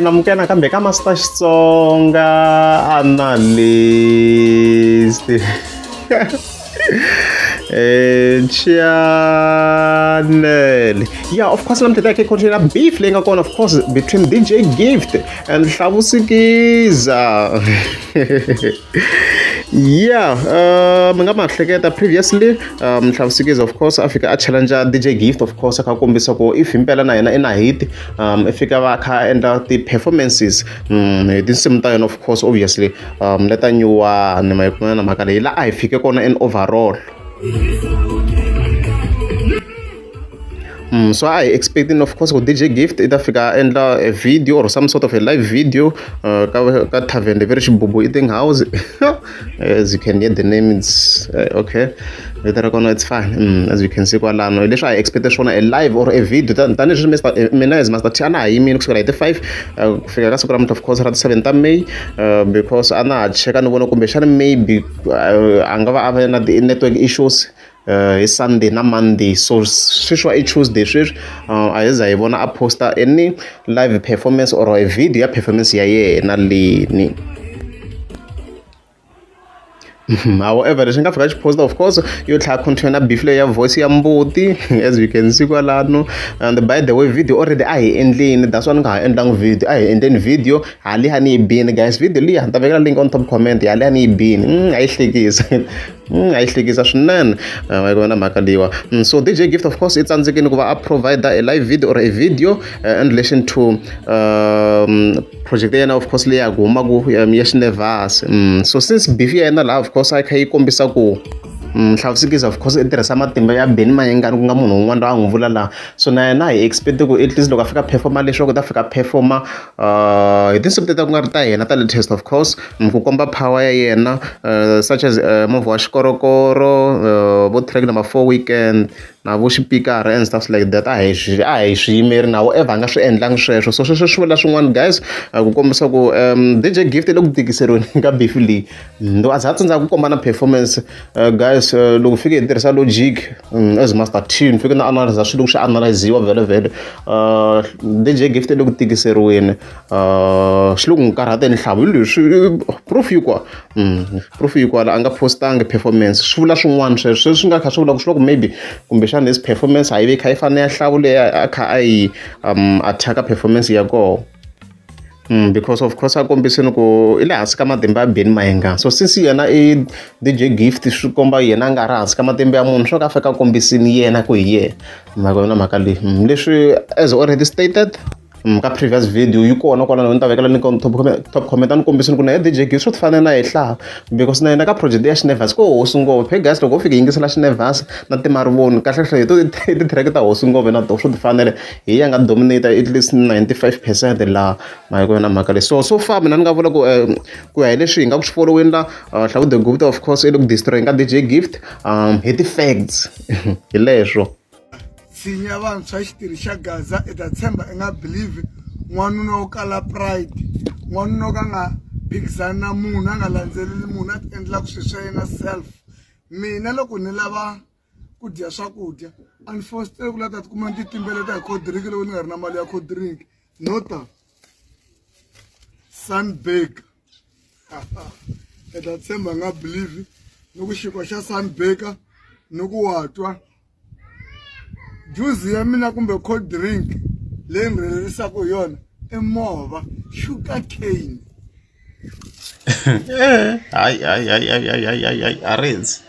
namukela kambe ka Master Xitsonga analyst. Channel. Yeah, of course, I'm today continue beef laying on, of course, between DJ Gift and Hlavusikiza. Yeah, ngamahleketa previously Hlavusikiza, of course, afika a challenger DJ Gift, of course, akakombisa ko if impela na yena ina hit ifika va kha endla ti performances tinsimu ta yena, of course, obviously leta nyuwa ni mayikuna na mhaka leyi la a hi fike kona in overall. So I expecting, of course, with DJ Gift ita fika endla a video or some sort of a live video ka tavern the very bubu eating house. As you can hear the name, it's okay. It's fine. As you can see kwalano leswi I expected swona a live or a video tanihi mina as Master T ana ha yimini kusukela hi ti 5 kufika ka siku ra muti, of course, ra ti 7 ta May because ana ha cheka ni vona kumbexana maybe a nga va a va na ti-network issues hi Sunday na Monday, so sweswi i Tuesday sweswi a hi za hi vona a posta any live performance or a video ya performance ya yena leni. However, leswi nga fika xi posta, of course, yo tlhela continue na beef leyi ya voice ya mbuti as you can see kwalano. And by the way, video already a hi endlini, that's why ni nga ha endlangi video. A hi endleni video hali a ni yi bini guys, video liya ni ta vekela link on top comment, hali a ni yi bini a yi hlekisa a yi hlekisa swinene ma vona mhaka leyiwa. So DJ Gift, of course, i tsandzekini ku va a provide a live video or a video in relation to project ya yena, of course, leyi ya ku humaku ya Xinevhas. So since beef ya yena laha, of course, a kha yi kombisa ku Hlavusikiza, of course, i tirhisa matimba ya Benny Mayengani ku nga munhu un'wana loyi a n'wi vula laha. So na yena hi expect ku at least loko a fika performa leswaku ta fika performa hi tinsimu teta ku nga ri ta yena ta latest, of course, ku komba power ya yena such as movha wa xikorokoro vo track number 4 weekend na vo xipikara and stuff like that. A hi swiyimeri na whatever a nga swi endlangi sweswo. So sweswo swi vula swin'wana guys ku kombisa ku DJ Gift i le ku tikiseriweni ka beef leyi. Ndo a za a tsandzaka ku komba na performance guys. Loko fike hi tirhisa logic as Master T ni fike na analyze swilo swi analyziwa vele DJ Gift i le ku tikiseriweni xi le ku n'wi karhateni nhlavu leswi proof yi kwa proof yi kwala a nga postangi performance. Swi vula swin'wana sweswo swi nga kha swi vula ku swi loko maybe kumbexana this performance a yi ve kha yi fana ya nhlavu leyi a kha a yi attack performance ya koho. Because of course a kombiseni ku i le hansi ka matimba ya Benny Mayengani. So since yena i DJ Gift swi komba yena a nga ri hansi ka matimba ya munhu, swo ka fika kombisini yena ku hi yena mhaka na mhaka leyi leswi as already stated ka previous video yi kona kwalano ni ta vekela link on top comment a ni kombisini ku na DJ Gift swo ti fanele na hi hlava because na yena ka project ya Xinevhas ko hosi ngopfu. Hey guys, loko u fika yingisela Xinevhas na timarivoni kahle hi ti-track ta hosi ngopfu na to swo ti fanele hi ya nga dominate at least 95% laha mhaka na mhaka leyi. So far mina ni nga vula ku ku ya hi leswi hi nga ku swi followini la Hlavu the Gupta, of course, i le ku destroying ka DJ Gift hi ti-facts hi leswo. Sinya vantshwa xitirhi xa Gaza i ta tshemba i nga believe n'wanuna wo kala pride, n'wanuna wo ka nga phikizani na munhu a nga landzeleli munhu a ti endlaka swilo swa yena self. Mina loko ni lava ku dya swakudya a ni fositele ku lava ta tikuma ni ti timbeleta hi cold drink loko ni nga ri na mali ya cold drink. Nota Sunbake i ta tshemba i nga believe ni ku xinkwa xa Sunbake ni ku wa twa juice ya mina kumbe cold drink leyi ni rhelerisaka yona i mova sugar cane. Hayi Ares.